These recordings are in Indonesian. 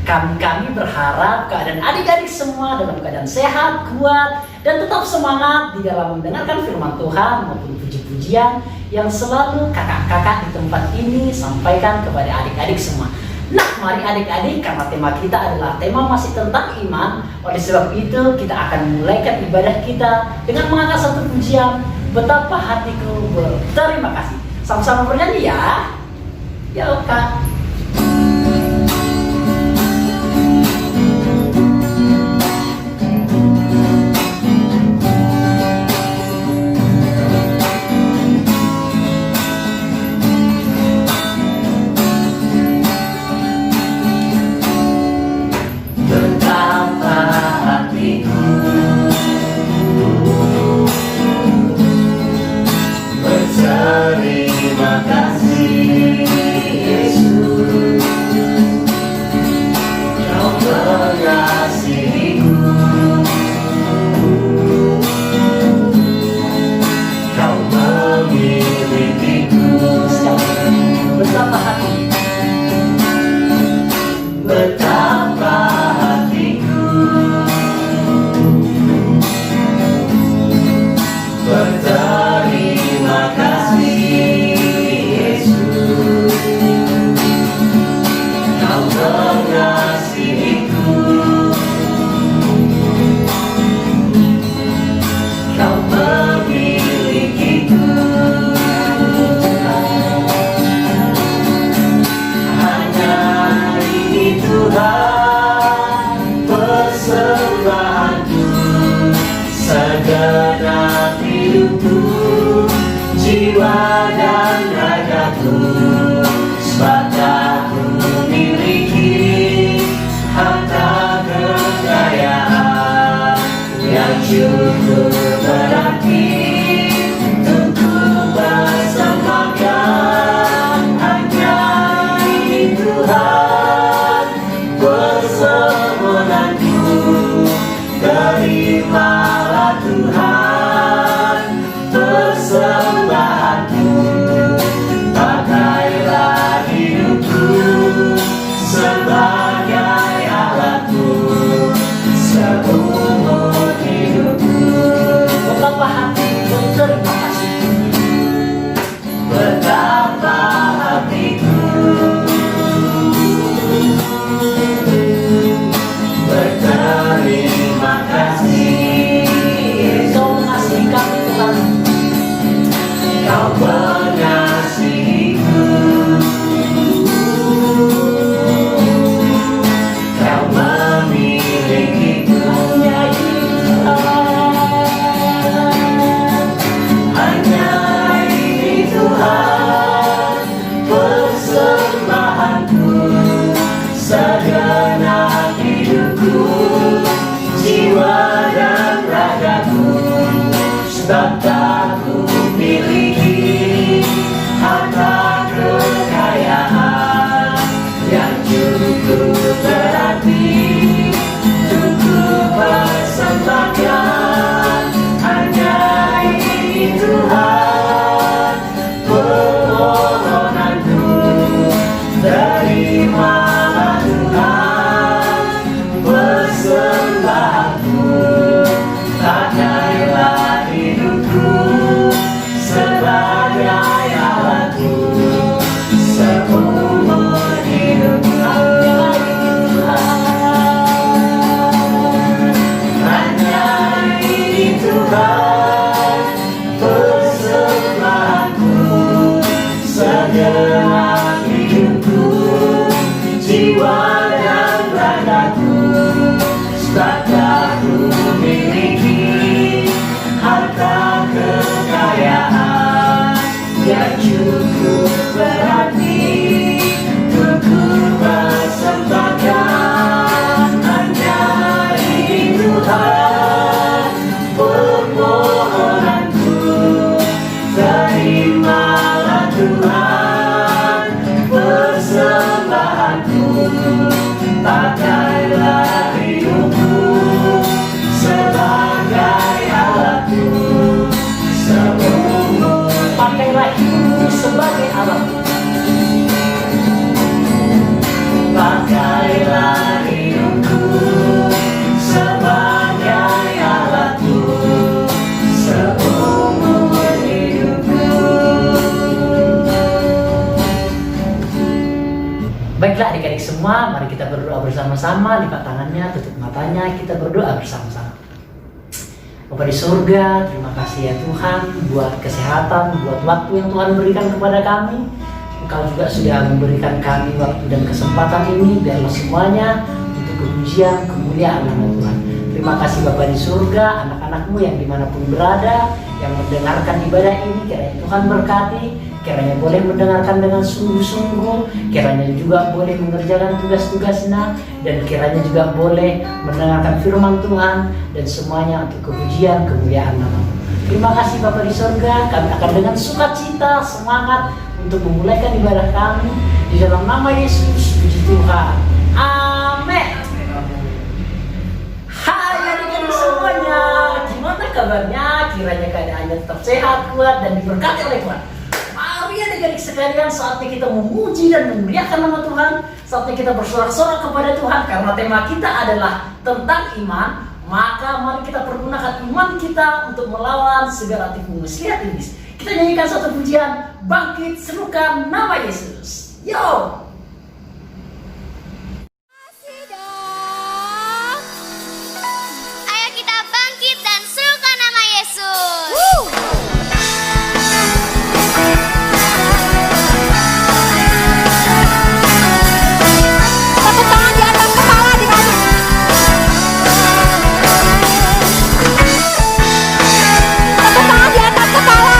Kami berharap keadaan adik-adik semua dalam keadaan sehat, kuat, dan tetap semangat di dalam mendengarkan firman Tuhan maupun puji-pujian yang selalu kakak-kakak di tempat ini sampaikan kepada adik-adik semua. Nah, mari adik-adik, karena tema kita adalah tema masih tentang iman. Oleh sebab itu, kita akan memulaikan ibadah kita dengan mengangkat satu pujian, betapa hatiku berterima kasih. Sama-sama bernyanyi ya. Ya, Kak. Terima kasih Yesus, Kau mengasihiku, Kau memilikiku. Betapa hati, betapa hatiku berterima kasih Yesus, Kau mengasihiku, Kau memilikiku. Hanya ini Tuhan persembahanku, segenap hidupku, jiwa dan ragaku, sebab aku memiliki harta kekayaan yang cukup berarti untuk ku persembahkan. Hanya ini Tuhan permohonanku, terimalah Tuhan persembahanku. Pakailah hidupku sebagai alatmu seumur hidupku. betapa hati berterima kasih. Betapa hatiku berterima kasih Yesus, Kau mengasihi kami Tuhan. Kau mengasihiku, Kau memilikiku. Hanya ini Tuhan persembahanku, segenap hidupku, jiwa dan ragaku, sebab aku miliki harta kekayaan yang cukup berarti untuk ku persembahkan. Hanya ini Tuhan permohonanku, terimalah Tuhan persembahanku. Pakailah hidupku sebagai alatmu seumur hidupku. Hanya ini Tuhan persembahanku, segenap hidupku, jiwa dan ragaku, sebab aku memiliki harta kekayaan yang cukup berarti untuk ku persembahkan. Hanya ini Tuhan permohonanku, terimalah Tuhan persembahanku. Pakailah hidupku sebagai alatmu seumur. Pakailah hidupku sebagai alat. Pakailah bersama-sama, lipat tangannya, tutup matanya, kita berdoa bersama-sama. Bapa di surga, terima kasih ya Tuhan buat kesehatan, buat waktu yang Tuhan berikan kepada kami. Engkau juga sudah memberikan kami waktu dan kesempatan ini, biarlah semuanya untuk kepujian, kemuliaan nama Tuhan. Terima kasih Bapa di surga, anak-anakmu yang dimanapun berada, yang mendengarkan ibadah ini, kiranya Tuhan berkati, kiranya boleh mendengarkan dengan sungguh-sungguh, kiranya juga boleh mengerjakan tugas-tugasnya, dan kiranya juga boleh mendengarkan firman Tuhan, dan semuanya untuk kepujian, kemuliaan nama-Mu. Terima kasih Bapa di surga, kami akan dengan sukacita, semangat untuk memulaikan ibadah kami, di dalam nama Yesus, puji Tuhan. Amin. Hai adik-adik semuanya, gimana kabarnya? Kiranya keadaannya tetap sehat, kuat, dan diberkati oleh Tuhan. Mari adik-adik sekalian, saatnya kita memuji dan memuliakan nama Tuhan. Saatnya kita bersorak-sorak kepada Tuhan, karena tema kita adalah tentang iman. Maka mari kita pergunakan iman kita untuk melawan segala tipu muslihat iblis. Kita nyanyikan satu pujian, bangkit serukan nama Yesus. Yo! Ayo kita bangkit dan serukan nama Yesus. Tepuk tangan di atas kepala adik-adik. Tepuk tangan di atas kepala.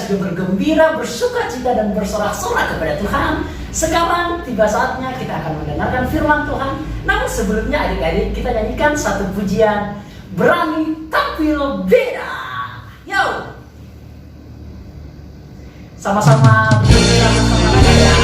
sudah bergembira, bersukacita dan bersorak-sorak kepada Tuhan. Sekarang tiba saatnya kita akan mendengarkan firman Tuhan. Namun sebelumnya adik-adik kita nyanyikan satu pujian, berani tampil beda. Yo! Sama-sama bergembira bersama ya.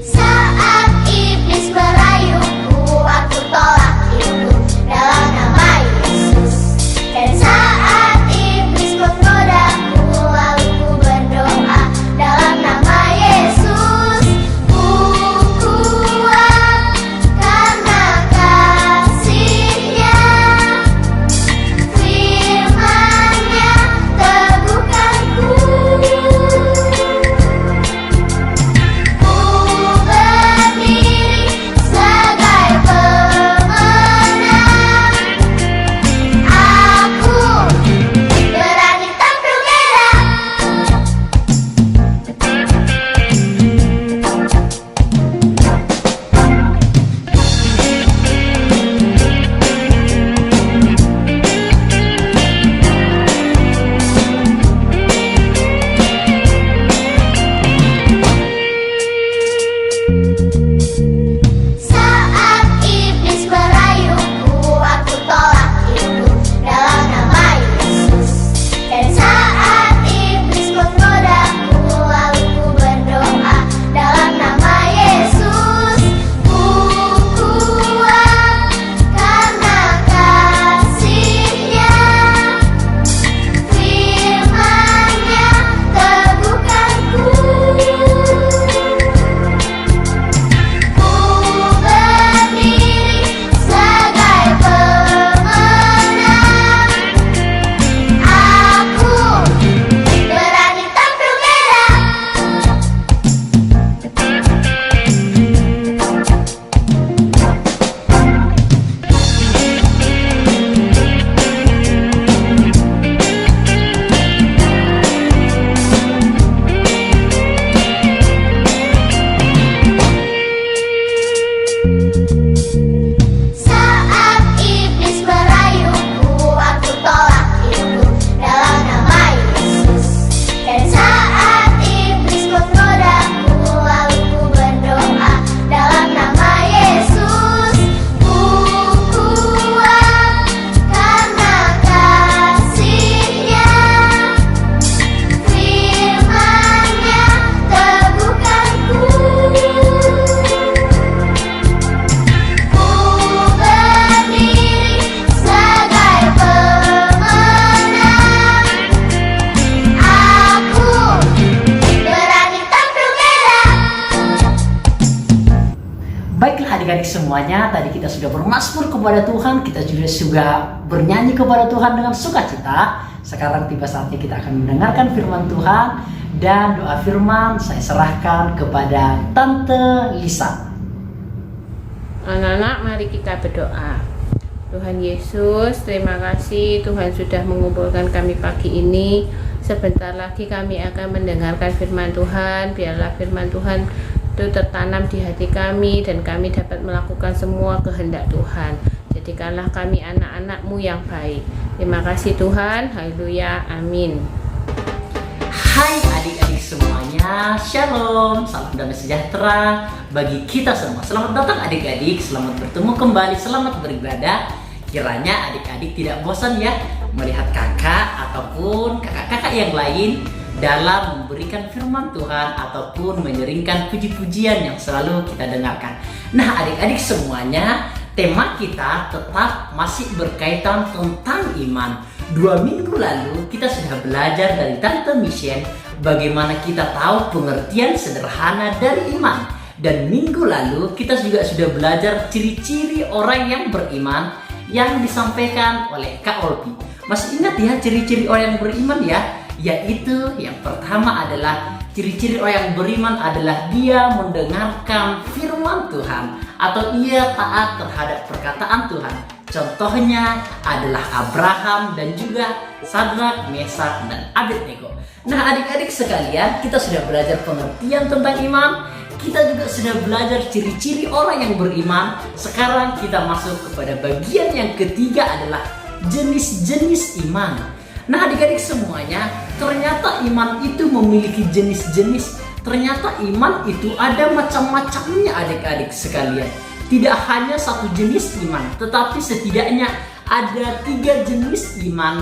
Saat iblis merayuku, aku tolak itu dalam nama Yesus. Dan saat iblis menggodaku, lalu ku berdoa dalam nama Yesus. Ku kuat karena kasih-Nya, firman-Nya teguhkanku. Ku berdiri sebagai pemenang. Aku berani tampil beda. Saat iblis merayuku, aku tolak itu dalam nama Yesus. Dan saat iblis menggodaku, lalu ku berdoa dalam nama Yesus. Ku kuat karena kasih-Nya, firman-Nya teguhkanku. Ku berdiri sebagai pemenang. Aku berani tampil beda. Saat iblis merayuku, aku tolak itu dalam nama Yesus. Dan saat iblis menggodaku, lalu ku berdoa dalam nama Yesus. Ku kuat karena kasih-Nya, firman-Nya teguhkanku. Ku berdiri sebagai pemenang. Aku berani tampil beda. Baiklah adik-adik semuanya, tadi kita sudah bermazmur kepada Tuhan, kita juga sudah bernyanyi kepada Tuhan dengan sukacita. Sekarang tiba saatnya kita akan mendengarkan firman Tuhan, dan doa firman saya serahkan kepada Tante Lisa. Anak-anak, mari kita berdoa. Tuhan Yesus, terima kasih Tuhan sudah mengumpulkan kami pagi ini. Sebentar lagi kami akan mendengarkan firman Tuhan. Biarlah firman Tuhan itu tertanam di hati kami dan kami dapat melakukan semua kehendak Tuhan. Jadikanlah kami anak-anak-Mu yang baik. Terima kasih Tuhan. Haleluya. Amin. Hai adik-adik semuanya, Shalom, salam damai sejahtera bagi kita semua. Selamat datang adik-adik, selamat bertemu kembali, selamat beribadah. Kiranya adik-adik tidak bosan ya melihat kakak ataupun kakak-kakak yang lain dalam memberikan firman Tuhan ataupun menyeringkan puji-pujian yang selalu kita dengarkan. Nah adik-adik semuanya, tema kita tetap masih berkaitan tentang iman. 2 minggu lalu kita sudah belajar dari Tante Michelle bagaimana kita tahu pengertian sederhana dari iman. Dan minggu lalu kita juga sudah belajar ciri-ciri orang yang beriman yang disampaikan oleh Kak Olpi. Masih ingat ya ciri-ciri orang yang beriman ya? Yaitu yang pertama adalah ciri-ciri orang yang beriman adalah dia mendengarkan firman Tuhan atau ia taat terhadap perkataan Tuhan. Contohnya adalah Abraham dan juga Sadrak, Mesak, dan Abednego. Nah, adik-adik sekalian, kita sudah belajar pengertian tentang iman. Kita juga sudah belajar ciri-ciri orang yang beriman. Sekarang kita masuk kepada bagian yang ketiga adalah jenis-jenis iman. Nah, adik-adik semuanya, ternyata iman itu memiliki jenis-jenis. Ternyata iman itu ada macam-macamnya adik-adik sekalian. Tidak hanya satu jenis iman, tetapi setidaknya ada 3 jenis iman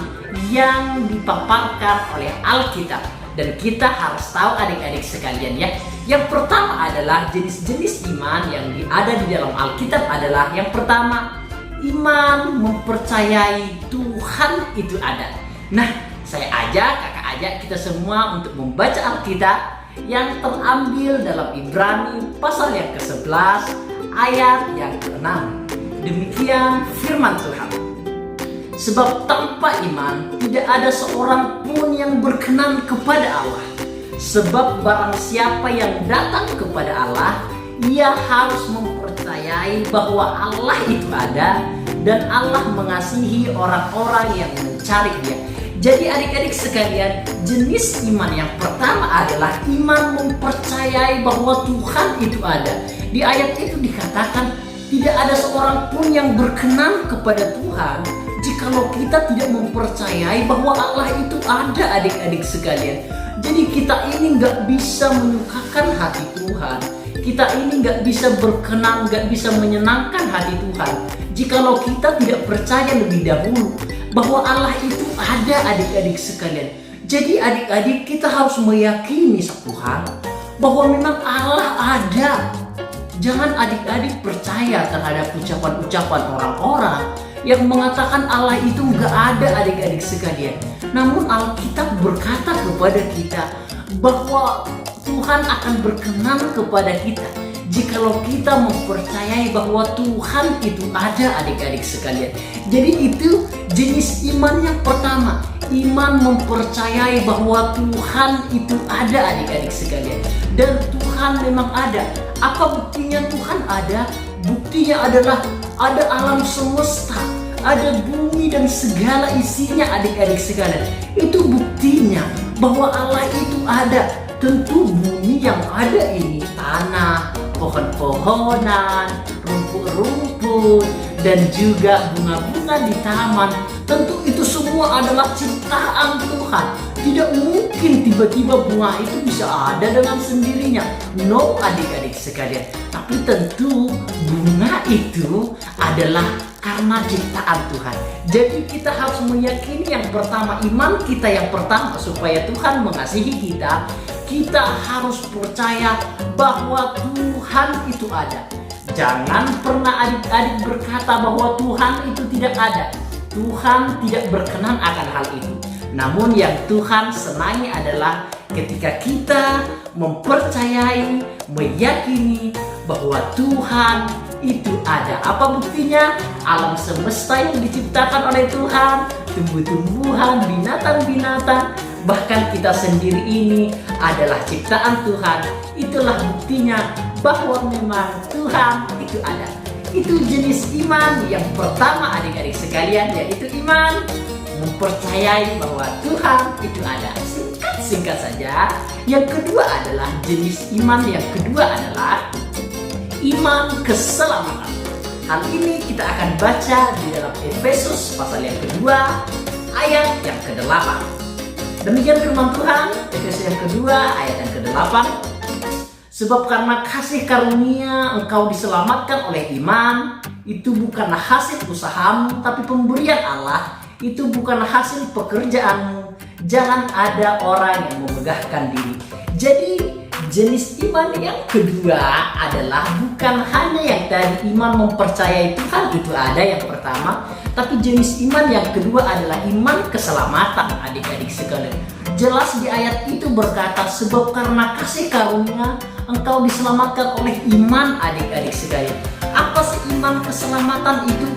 yang dipaparkan oleh Alkitab. Dan kita harus tahu adik-adik sekalian ya. Yang pertama adalah jenis-jenis iman yang ada di dalam Alkitab adalah yang pertama, iman mempercayai Tuhan itu ada. Nah, saya kakak ajak kita semua untuk membaca Alkitab yang terambil dalam Ibrani pasal yang ke-11 ayat yang ke-6. Demikian firman Tuhan. Sebab tanpa iman tidak ada seorang pun yang berkenan kepada Allah. Sebab barang siapa yang datang kepada Allah, ia harus mempercayai bahwa Allah itu ada dan Allah mengasihi orang-orang yang mencari Dia. Jadi adik-adik sekalian, jenis iman yang pertama adalah iman mempercayai bahwa Tuhan itu ada. Di ayat itu dikatakan tidak ada seorang pun yang berkenan kepada Tuhan jikalau kita tidak mempercayai bahwa Allah itu ada, adik-adik sekalian. Jadi kita ini nggak bisa menyukakan hati Tuhan. Kita ini nggak bisa berkenan, nggak bisa menyenangkan hati Tuhan jikalau kita tidak percaya lebih dahulu bahwa Allah itu ada, adik-adik sekalian. Jadi adik-adik, kita harus meyakini satu hal, bahwa memang Allah ada. Jangan adik-adik percaya terhadap ucapan-ucapan orang-orang yang mengatakan Allah itu nggak ada, adik-adik sekalian. Namun Alkitab berkata kepada kita bahwa Tuhan akan berkenan kepada kita jikalau kita mempercayai bahwa Tuhan itu ada, adik-adik sekalian. Jadi itu jenis iman yang pertama, iman mempercayai bahwa Tuhan itu ada, adik-adik sekalian. Dan Tuhan memang ada. Apa buktinya Tuhan ada? Buktinya adalah ada alam semesta, ada bumi dan segala isinya, adik-adik sekalian. Itu buktinya bahwa Allah itu ada. Tentu bumi yang ada ini tanah, pohon-pohonan, rumput-rumput, dan juga bunga-bunga di taman. Tentu itu semua adalah ciptaan Tuhan. Tidak mungkin tiba-tiba bunga itu bisa ada dengan sendirinya. No, adik-adik sekalian. Tapi tentu bunga itu adalah karena ciptaan Tuhan. Jadi kita harus meyakini yang pertama, iman kita yang pertama supaya Tuhan mengasihi kita. Kita harus percaya bahwa Tuhan itu ada. Jangan pernah adik-adik berkata bahwa Tuhan itu tidak ada. Tuhan tidak berkenan akan hal itu. Namun yang Tuhan senangi adalah ketika kita mempercayai, meyakini bahwa Tuhan itu ada. Apa buktinya? Alam semesta yang diciptakan oleh Tuhan, tumbuh-tumbuhan, binatang-binatang, bahkan kita sendiri ini adalah ciptaan Tuhan. Itulah buktinya bahwa memang Tuhan itu ada. Itu jenis iman yang pertama, adik-adik sekalian, yaitu iman mempercayai bahwa Tuhan itu ada. Singkat saja. Yang kedua adalah jenis iman yang kedua adalah iman keselamatan. Hal ini kita akan baca di dalam Efesus pasal yang kedua ayat yang ke-8. Demikian firman Tuhan, Efesus yang kedua ayat yang ke-8. Sebab karena kasih karunia engkau diselamatkan oleh iman, itu bukanlah hasil usahamu, tapi pemberian Allah. Itu bukanlah hasil pekerjaanmu. Jangan ada orang yang memegahkan diri. Jadi jenis iman yang kedua adalah bukan hanya yang tadi iman mempercayai Tuhan itu ada yang pertama, tapi jenis iman yang kedua adalah iman keselamatan, adik-adik sekalian. Jelas di ayat itu berkata, sebab karena kasih karunia engkau diselamatkan oleh iman, adik-adik sekalian. Apa sih iman keselamatan itu?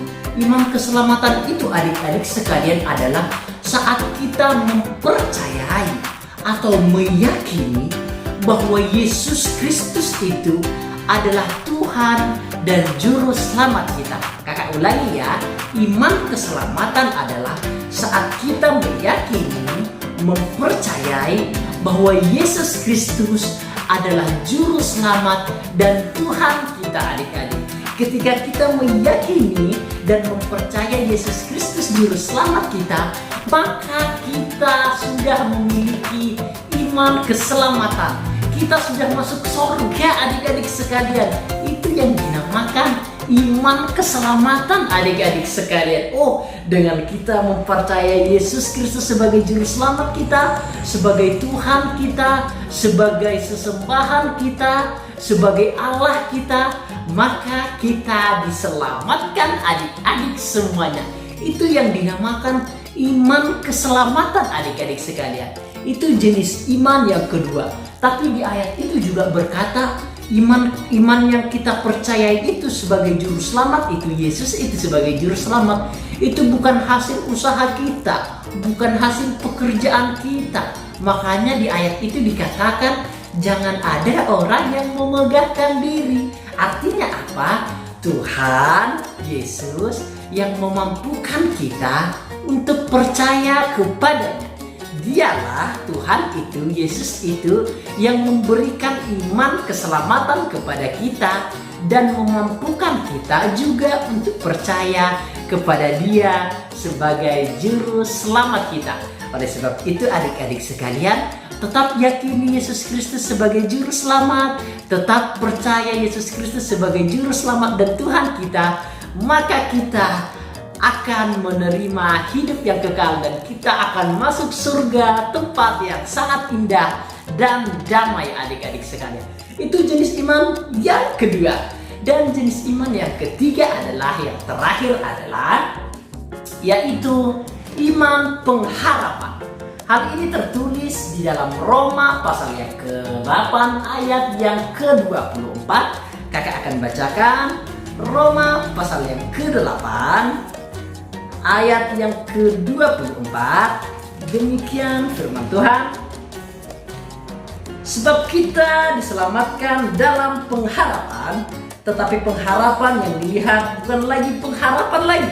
Iman keselamatan itu, adik-adik sekalian, adalah saat kita mempercayai atau meyakini bahwa Yesus Kristus itu adalah Tuhan dan Juru Selamat kita. kakak ulangi ya. Iman keselamatan adalah saat kita meyakini, mempercayai bahwa Yesus Kristus adalah juru selamat dan Tuhan kita adik-adik. Ketika kita meyakini dan mempercayai Yesus Kristus juru selamat kita, maka kita sudah memiliki iman keselamatan. Kita sudah masuk surga adik-adik sekalian. Itu yang dinamakan iman keselamatan adik-adik sekalian. Oh, dengan kita mempercayai Yesus Kristus sebagai juru selamat kita, sebagai Tuhan kita, sebagai sesembahan kita, sebagai Allah kita, maka kita diselamatkan adik-adik semuanya. Itu yang dinamakan iman keselamatan adik-adik sekalian. Itu jenis iman yang kedua. Tapi di ayat itu juga berkata iman yang kita percayai itu sebagai juru selamat, itu Yesus itu sebagai juru selamat, itu bukan hasil usaha kita, bukan hasil pekerjaan kita. Makanya di ayat itu dikatakan jangan ada orang yang memegahkan diri. Artinya apa? Tuhan Yesus yang memampukan kita untuk percaya kepadanya. Dialah Tuhan itu, Yesus itu yang memberikan iman keselamatan kepada kita dan memampukan kita juga untuk percaya kepada Dia sebagai juru selamat kita. Oleh sebab itu adik-adik sekalian, tetap yakini Yesus Kristus sebagai juru selamat, tetap percaya Yesus Kristus sebagai juru selamat dan Tuhan kita, maka kita akan menerima hidup yang kekal dan kita akan masuk surga, tempat yang sangat indah dan damai adik-adik sekalian. Itu jenis iman yang kedua. Dan jenis iman yang ketiga adalah, yang terakhir adalah, yaitu iman pengharapan. Hal ini tertulis di dalam Roma pasal yang ke-8 ayat yang ke-24. Kakak akan bacakan Roma pasal yang ke-8 ayat yang ke-24. Demikian firman Tuhan. Sebab kita diselamatkan dalam pengharapan, tetapi pengharapan yang dilihat bukan lagi pengharapan lagi.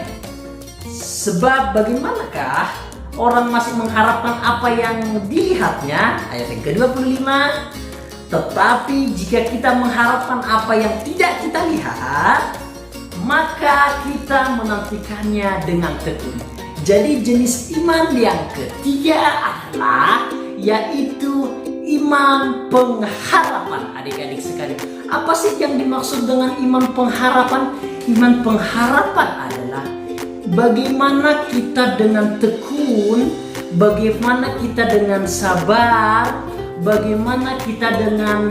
Sebab bagaimanakah orang masih mengharapkan apa yang dilihatnya? Ayat yang ke-25. Tetapi jika kita mengharapkan apa yang tidak kita lihat, maka kita menantikannya dengan tekun. Jadi jenis iman yang ketiga adalah yaitu iman pengharapan adik-adik sekalian. Apa sih yang dimaksud dengan iman pengharapan? Iman pengharapan adalah bagaimana kita dengan tekun, bagaimana kita dengan sabar, bagaimana kita dengan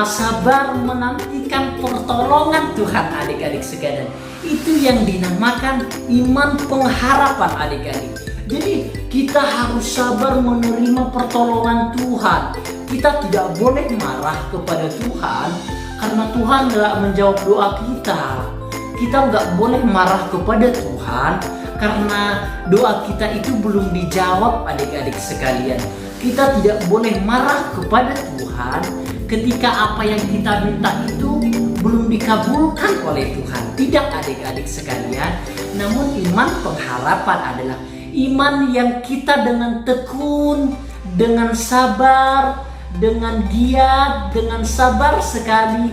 sabar menantikan pertolongan Tuhan adik-adik sekalian. Itu yang dinamakan iman pengharapan adik-adik. Jadi kita harus sabar menerima pertolongan Tuhan. Kita tidak boleh marah kepada Tuhan karena Tuhan gak menjawab doa kita. Kita gak boleh marah kepada Tuhan karena doa kita itu belum dijawab adik-adik sekalian. Kita tidak boleh marah kepada Tuhan ketika apa yang kita minta itu belum dikabulkan oleh Tuhan. Tidak adik-adik sekalian. Namun iman pengharapan adalah iman yang kita dengan tekun, dengan sabar, dengan giat, dengan sabar sekali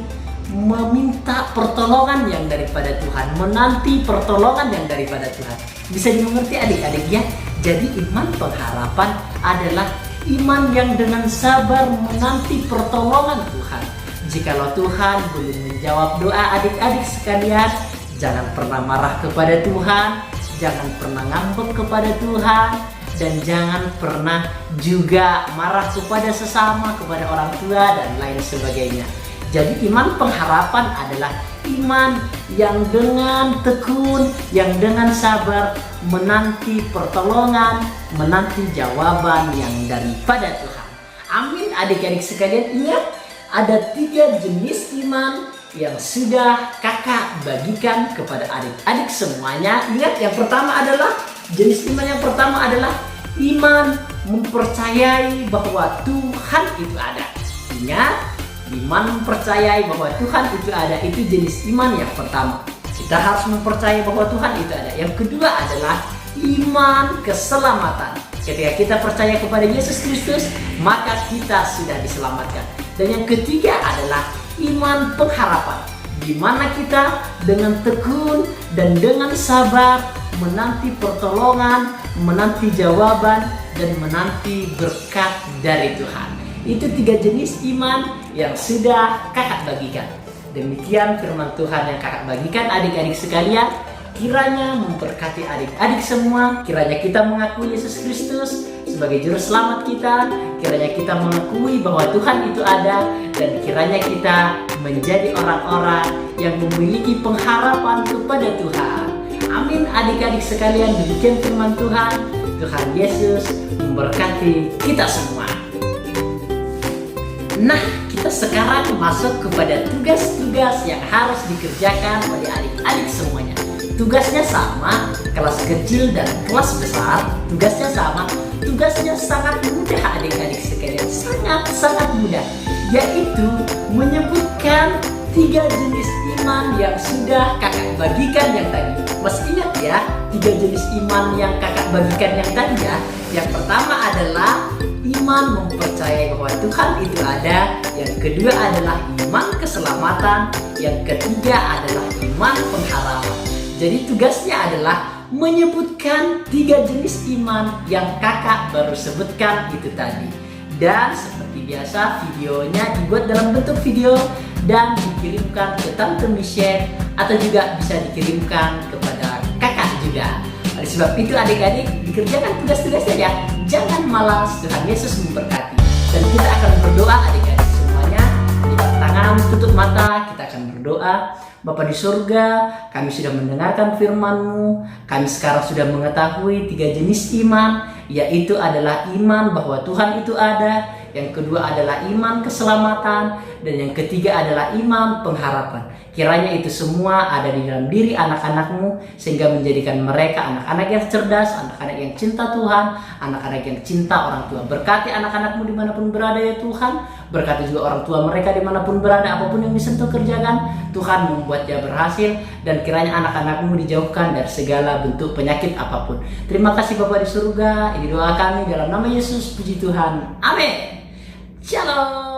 meminta pertolongan yang daripada Tuhan, menanti pertolongan yang daripada Tuhan. Bisa dimengerti adik-adik ya? Jadi iman pengharapan adalah iman yang dengan sabar menanti pertolongan Tuhan. Jikalau Tuhan belum menjawab doa adik-adik sekalian, jangan pernah marah kepada Tuhan, jangan pernah ngambek kepada Tuhan, dan jangan pernah juga marah kepada sesama, kepada orang tua dan lain sebagainya. Jadi iman pengharapan adalah iman yang dengan tekun, yang dengan sabar menanti pertolongan, menanti jawaban yang daripada Tuhan. Amin adik-adik sekalian. Ingat, ada 3 jenis iman yang sudah kakak bagikan kepada adik-adik semuanya. Ingat, yang pertama adalah, jenis iman yang pertama adalah iman mempercayai bahwa Tuhan itu ada. Ingat, iman mempercayai bahwa Tuhan itu ada, itu jenis iman yang pertama. Kita harus mempercayai bahwa Tuhan itu ada. Yang kedua adalah iman keselamatan. Ketika kita percaya kepada Yesus Kristus, maka kita sudah diselamatkan. Dan yang ketiga adalah iman pengharapan, di mana kita dengan tekun dan dengan sabar menanti pertolongan, menanti jawaban, dan menanti berkat dari Tuhan. Itu 3 jenis iman yang sudah kakak bagikan. Demikian firman Tuhan yang kakak bagikan adik-adik sekalian. Kiranya memberkati adik-adik semua. Kiranya kita mengakui Yesus Kristus sebagai juru selamat kita. Kiranya kita mengakui bahwa Tuhan itu ada. Dan kiranya kita menjadi orang-orang yang memiliki pengharapan kepada Tuhan. Amin adik-adik sekalian, demikian firman Tuhan. Tuhan Yesus memberkati kita semua. Nah, kita sekarang masuk kepada tugas-tugas yang harus dikerjakan oleh adik-adik semuanya. Tugasnya sama, kelas kecil dan kelas besar. Tugasnya sama, tugasnya sangat mudah adik-adik sekalian. Sangat mudah, yaitu menyebutkan 3 jenis iman yang sudah kakak bagikan yang tadi. Masih ingat ya 3 jenis iman yang kakak bagikan yang tadi ya? Yang pertama adalah iman mempercayai bahwa Tuhan itu ada. Yang kedua adalah iman keselamatan. Yang ketiga adalah iman pengharapan. Jadi tugasnya adalah menyebutkan 3 jenis iman yang kakak baru sebutkan itu tadi. Dan seperti biasa videonya dibuat dalam bentuk video dan dikirimkan ke Tante Michelle atau juga bisa dikirimkan kepada kakak juga. Oleh sebab itu adik-adik dikerjakan tugas-tugasnya ya. Jangan malas, Tuhan Yesus memberkati. Dan kita akan berdoa adik-adik semuanya. Lipat tangan, tutup mata, kita akan berdoa. Bapa di surga, kami sudah mendengarkan firman-Mu. Kami sekarang sudah mengetahui 3 jenis iman, yaitu adalah iman bahwa Tuhan itu ada. Yang kedua adalah iman keselamatan. Dan yang ketiga adalah iman pengharapan. Kiranya itu semua ada di dalam diri anak-anak-Mu, sehingga menjadikan mereka anak-anak yang cerdas, anak-anak yang cinta Tuhan, anak-anak yang cinta orang tua. Berkati anak-anak-Mu dimanapun berada ya Tuhan. Berkati juga orang tua mereka dimanapun berada, apapun yang disentuh kerjakan, Tuhan membuat dia berhasil. Dan kiranya anak-anak-Mu dijauhkan dari segala bentuk penyakit apapun. Terima kasih Bapa di surga. Ini doa kami dalam nama Yesus, puji Tuhan. Amin. Shalom.